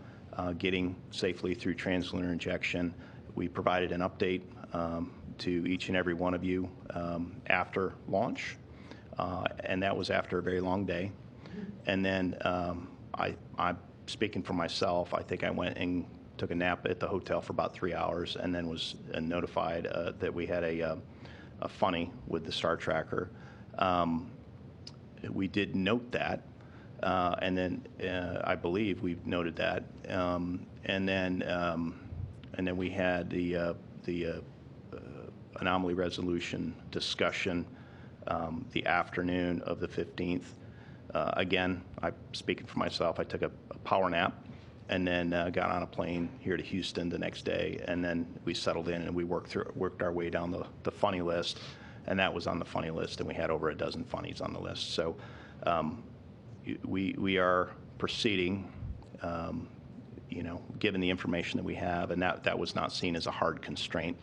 Speaker 2: getting safely through translunar injection. We provided an update to each and every one of you after launch, and that was after a very long day. And then I'm speaking for myself. I think I went and took a nap at the hotel for about 3 hours, and then was notified that we had a funny with the star tracker. We did note that, and then I believe we noted that, and then we had the anomaly resolution discussion the afternoon of the 15th. Again, I'm speaking for myself. I took a power nap, and then got on a plane here to Houston the next day, and then we settled in and we worked our way down the funny list, and that was on the funny list, and we had over a dozen funnies on the list. So we are proceeding, given the information that we have, and that was not seen as a hard constraint.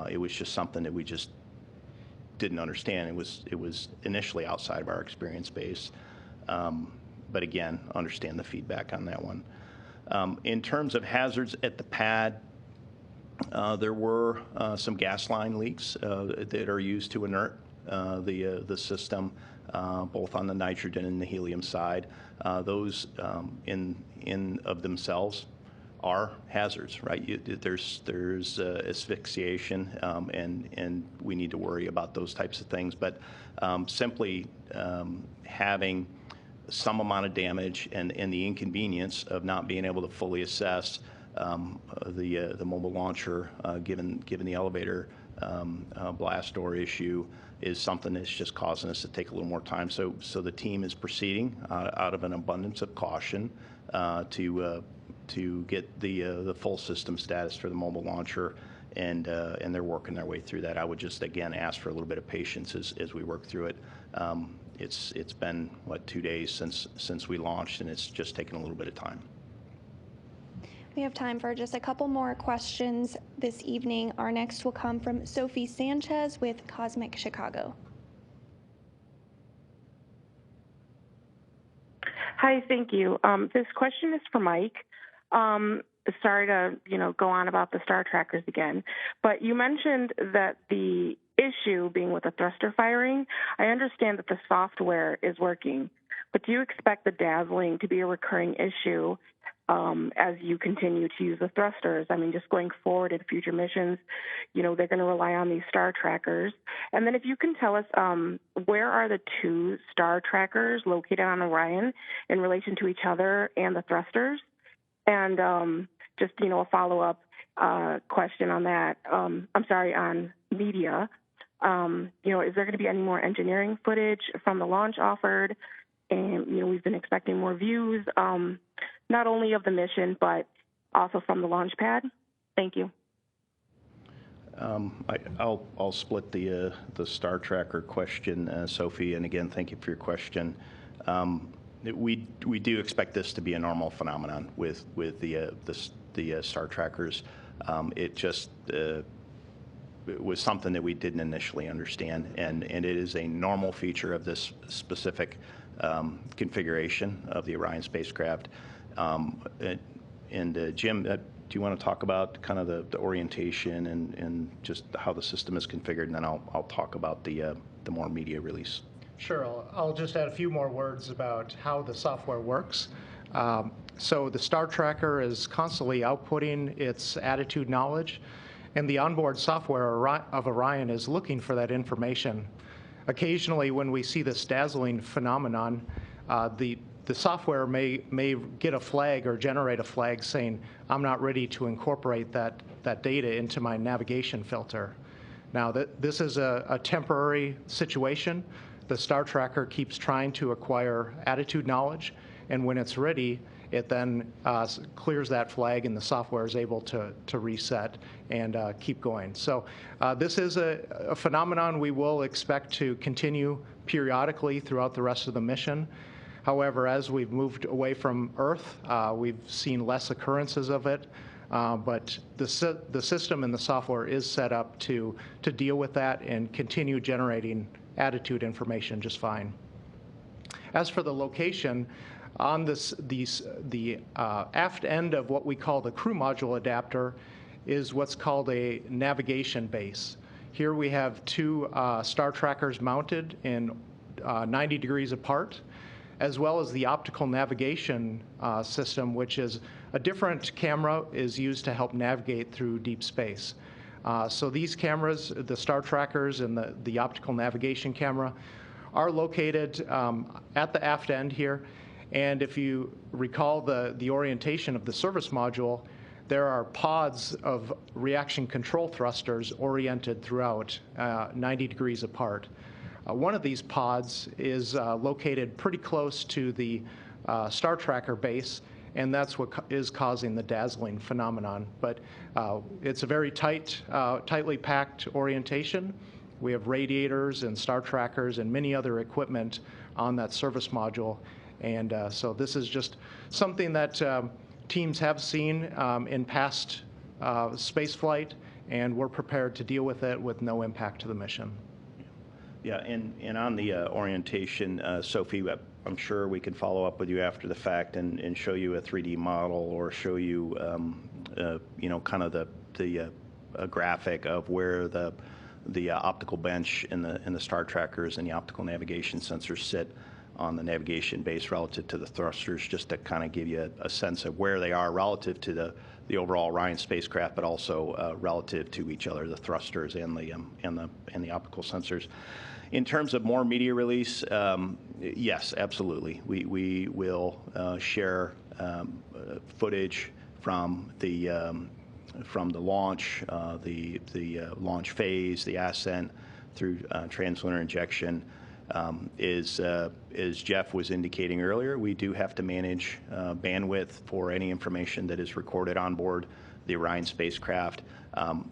Speaker 2: It was just something that we just didn't understand. It was initially outside of our experience base, but again, understand the feedback on that one. In terms of hazards at the pad, there were some gas line leaks that are used to inert the system, both on the nitrogen and the helium side. Those in of themselves are hazards, right? There's asphyxiation, and we need to worry about those types of things. But simply having some amount of damage and the inconvenience of not being able to fully assess the mobile launcher, given the elevator blast door issue, is something that's just causing us to take a little more time. So the team is proceeding out of an abundance of caution to get the full system status for the mobile launcher, and they're working their way through that. I would just again ask for a little bit of patience as we work through it. It's been 2 days since we launched, and it's just taken a little bit of time.
Speaker 1: We have time for just a couple more questions this evening. Our next will come from Sophie Sanchez with Cosmic Chicago.
Speaker 16: Hi, thank you. This question is for Mike. Sorry to go on about the star trackers again, but you mentioned that the issue being with the thruster firing. I understand that the software is working, but do you expect the dazzling to be a recurring issue as you continue to use the thrusters? I mean, just going forward in future missions, they're going to rely on these star trackers. And then if you can tell us, where are the two star trackers located on Orion in relation to each other and the thrusters? And just, a follow-up question on that. On media. Is there going to be any more engineering footage from the launch offered? And, we've been expecting more views, not only of the mission, but also from the launch pad. Thank you.
Speaker 2: I'll split the star tracker question, Sophie, and again, thank you for your question. We do expect this to be a normal phenomenon with the star trackers. It just it was something that we didn't initially understand, and it is a normal feature of this specific configuration of the Orion spacecraft. Jim, do you want to talk about kind of the orientation and just how the system is configured, and then I'll talk about the more media release.
Speaker 4: Sure. I'll just add a few more words about how the software works. So the star tracker is constantly outputting its attitude knowledge, and the onboard software of Orion is looking for that information. Occasionally, when we see this dazzling phenomenon, the software may get a flag or generate a flag saying, I'm not ready to incorporate that data into my navigation filter. Now, this is a temporary situation. The star tracker keeps trying to acquire attitude knowledge, and when it's ready, it then clears that flag, and the software is able to reset and keep going. So this is a phenomenon we will expect to continue periodically throughout the rest of the mission. However, as we've moved away from Earth, we've seen less occurrences of it, but the system and the software is set up to deal with that and continue generating attitude information just fine. As for the location, on the aft end of what we call the crew module adapter is what's called a navigation base. Here we have two star trackers mounted in 90 degrees apart, as well as the optical navigation system, which is a different camera is used to help navigate through deep space. So these cameras, the star trackers and the optical navigation camera, are located at the aft end here. And if you recall the orientation of the service module, there are pods of reaction control thrusters oriented throughout 90 degrees apart. One of these pods is located pretty close to the star tracker base, and that's what is causing the dazzling phenomenon. But it's a very tightly packed orientation. We have radiators and star trackers and many other equipment on that service module. And so this is just something that teams have seen in past spaceflight, and we're prepared to deal with it with no impact to the mission.
Speaker 2: Yeah, and on the orientation, Sophie, I'm sure we can follow up with you after the fact and show you a 3D model or show you, you know, kind of the graphic of where the optical bench and the star trackers and the optical navigation sensors sit on the navigation base relative to the thrusters, just to kind of give you a sense of where they are relative to the overall Orion spacecraft, but also relative to each other, the thrusters and the optical sensors. In terms of more media release, yes, absolutely. We will share footage from the launch, the launch phase, the ascent through translunar injection. As Jeff was indicating earlier, we do have to manage bandwidth for any information that is recorded on board the Orion spacecraft.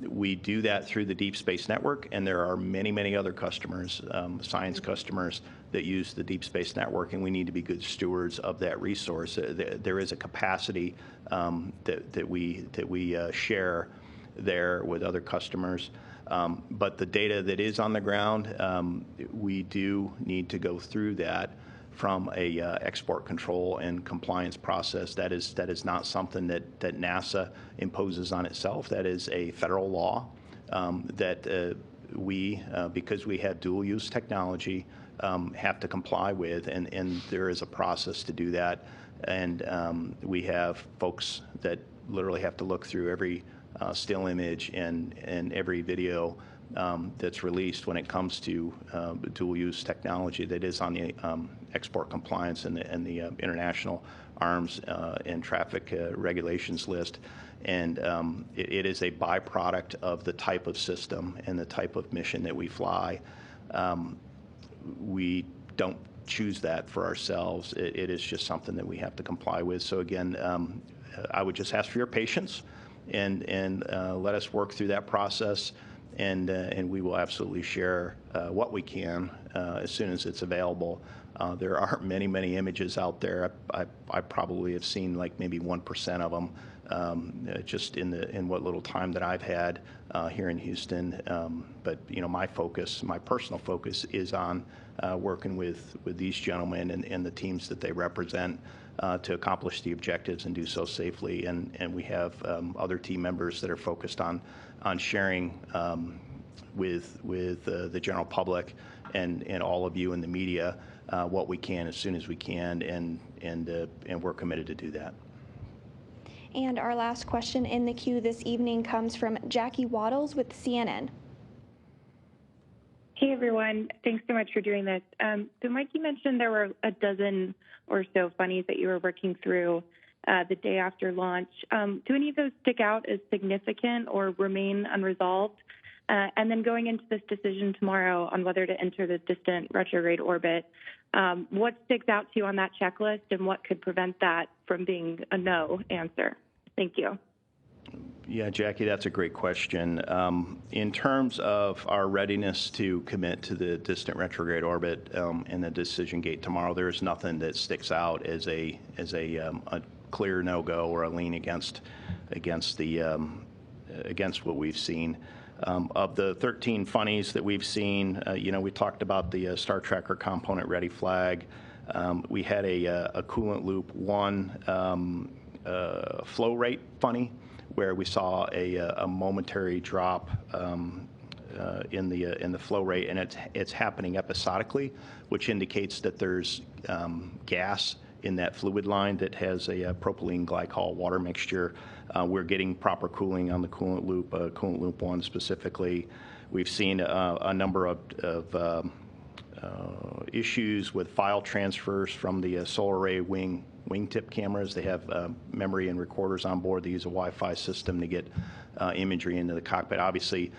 Speaker 2: We do that through the Deep Space Network, and there are many, many other customers, science customers, that use the Deep Space Network, and we need to be good stewards of that resource. There is a capacity that we share there with other customers. But the data that is on the ground, we do need to go through that from a export control and compliance process. That is not something that NASA imposes on itself. That is a federal law that we, because we have dual use technology, have to comply with, and there is a process to do that. And we have folks that literally have to look through every still image and every video that's released when it comes to dual-use technology that is on the export compliance and the international arms and traffic regulations list. And it is a byproduct of the type of system and the type of mission that we fly. We don't choose that for ourselves. It is just something that we have to comply with. So again, I would just ask for your patience and let us work through that process, and we will absolutely share what we can as soon as it's available. There are many, many images out there. I probably have seen like maybe 1% of them just in what little time that I've had here in Houston. But you know, my personal focus is on working with these gentlemen and the teams that they represent to accomplish the objectives and do so safely. And we have other team members that are focused on sharing with the general public and all of you in the media what we can as soon as we can, and we're committed to do that.
Speaker 1: And our last question in the queue this evening comes from Jackie Waddles with CNN.
Speaker 17: Hey, everyone. Thanks so much for doing this. So, Mike, you mentioned there were a dozen or so funnies that you were working through the day after launch. Do any of those stick out as significant or remain unresolved? And then going into this decision tomorrow on whether to enter the distant retrograde orbit, what sticks out to you on that checklist, and what could prevent that from being a no answer? Thank you.
Speaker 2: Yeah, Jackie, that's a great question. In terms of our readiness to commit to the distant retrograde orbit and the decision gate tomorrow, there is nothing that sticks out as a clear no-go or a lean against what we've seen. Of the 13 funnies that we've seen, you know, we talked about the Star Tracker component ready flag. We had a coolant loop 1 flow rate funny, where we saw a momentary drop in the flow rate, and it's happening episodically, which indicates that there's gas in that fluid line that has a propylene glycol water mixture. We're getting proper cooling on the coolant loop 1 specifically. We've seen a number of issues with file transfers from the solar array wingtip cameras. They have memory and recorders on board. They use a Wi-Fi system to get imagery into the cockpit. Obviously,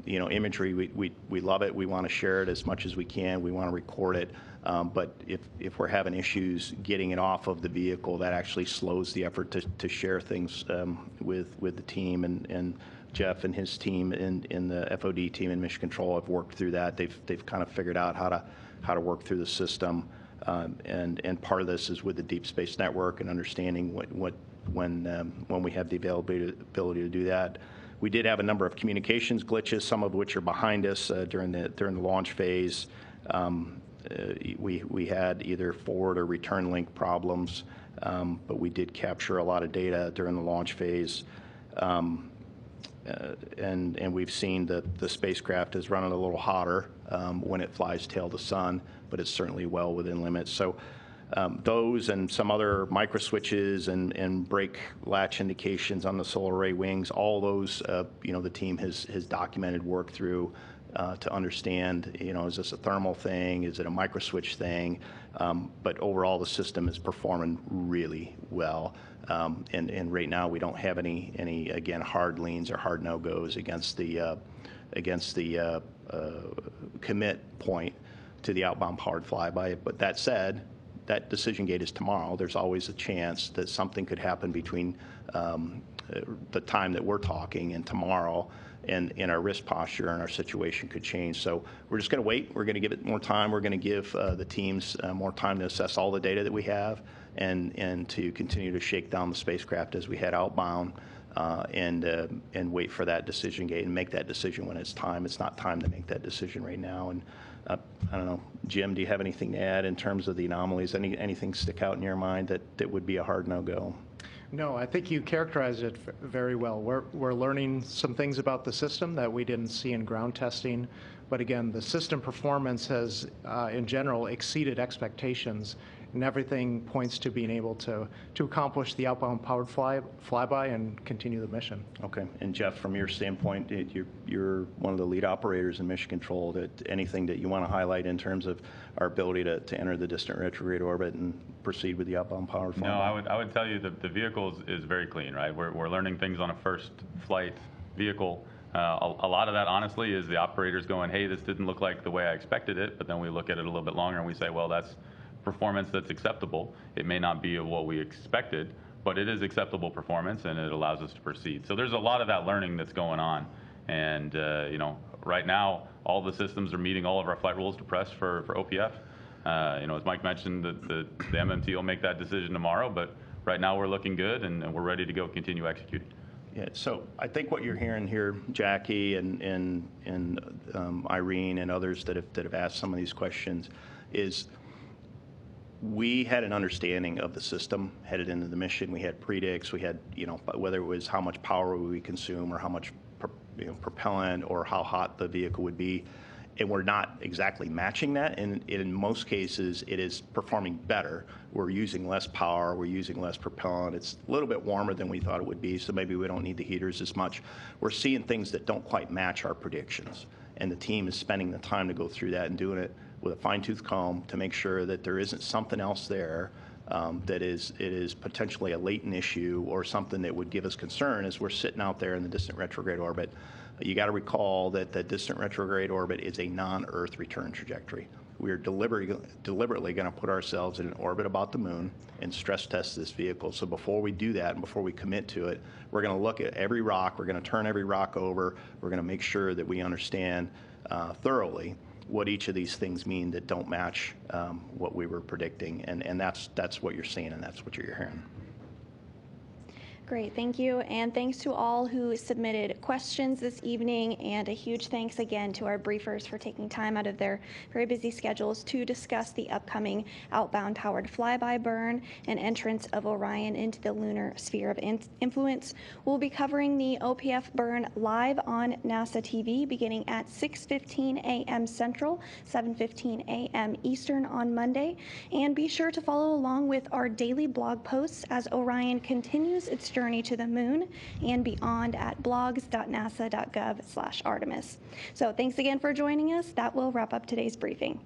Speaker 2: imagery, we love it. We want to share it as much as we can. We want to record it. But if we're having issues getting it off of the vehicle, that actually slows the effort to share things with the team. And Jeff and his team in the FOD team in Mission Control have worked through that. They've kind of figured out how to work through the system. And part of this is with the Deep Space Network and understanding when we have the availability to do that. We did have a number of communications glitches, some of which are behind us during the launch phase. We had either forward or return link problems, but we did capture a lot of data during the launch phase. And we've seen that the spacecraft is running a little hotter when it flies tail to sun, but it's certainly well within limits. So those and some other micro switches and brake latch indications on the solar array wings, all those, the team has documented, worked through to understand, is this a thermal thing? Is it a micro switch thing? But overall, the system is performing really well. And right now, we don't have any again, hard leans or hard no-goes against the commit point to the outbound powered flyby. But that said, that decision gate is tomorrow. There's always a chance that something could happen between the time that we're talking and tomorrow, and our risk posture and our situation could change. So we're just going to wait. We're going to give it more time. We're going to give the teams more time to assess all the data that we have and to continue to shake down the spacecraft as we head outbound and wait for that decision gate and make that decision when it's time. It's not time to make that decision right now. And I don't know, Jim, do you have anything to add in terms of the anomalies? Anything stick out in your mind that would be a hard no-go?
Speaker 4: No, I think you characterized it very well. We're learning some things about the system that we didn't see in ground testing. But again, the system performance has, in general, exceeded expectations, and everything points to being able to accomplish the outbound powered flyby and continue the mission.
Speaker 2: Okay. And Jeff, from your standpoint, you're one of the lead operators in Mission Control. Anything that you want to highlight in terms of our ability to enter the distant retrograde orbit and proceed with the outbound powered flyby?
Speaker 3: No, I would tell you that the vehicle is very clean, right? We're learning things on a first flight vehicle. A lot of that, honestly, is the operators going, hey, this didn't look like the way I expected it, but then we look at it a little bit longer and we say, well, that's performance that's acceptable. It may not be what we expected, but it is acceptable performance and it allows us to proceed. So there's a lot of that learning that's going on. And, right now, all the systems are meeting all of our flight rules to press for OPF. As Mike mentioned, the MMT will make that decision tomorrow, but right now we're looking good and we're ready to go continue executing.
Speaker 2: Yeah, so I think what you're hearing here, Jackie and Irene and others that have asked some of these questions, is we had an understanding of the system headed into the mission. We had predicts. We had, whether it was how much power we consume or how much propellant or how hot the vehicle would be. And we're not exactly matching that. And in most cases, it is performing better. We're using less power. We're using less propellant. It's a little bit warmer than we thought it would be, so maybe we don't need the heaters as much. We're seeing things that don't quite match our predictions. And the team is spending the time to go through that and doing it with a fine-tooth comb to make sure that there isn't something else there that is potentially a latent issue or something that would give us concern as we're sitting out there in the distant retrograde orbit. You got to recall that the distant retrograde orbit is a non-Earth return trajectory. We are deliberately going to put ourselves in an orbit about the moon and stress test this vehicle. So before we do that and before we commit to it, we're going to look at every rock. We're going to turn every rock over. We're going to make sure that we understand thoroughly what each of these things mean that don't match what we were predicting. And that's what you're seeing and that's what you're hearing.
Speaker 1: Great, thank you. And thanks to all who submitted questions this evening. And a huge thanks again to our briefers for taking time out of their very busy schedules to discuss the upcoming Outbound powered flyby burn and entrance of Orion into the lunar sphere of influence. We'll be covering the OPF burn live on NASA TV beginning at 6:15 a.m. Central, 7:15 a.m. Eastern on Monday. And be sure to follow along with our daily blog posts as Orion continues its journey to the moon and beyond at blogs.nasa.gov/Artemis. So thanks again for joining us. That will wrap up today's briefing.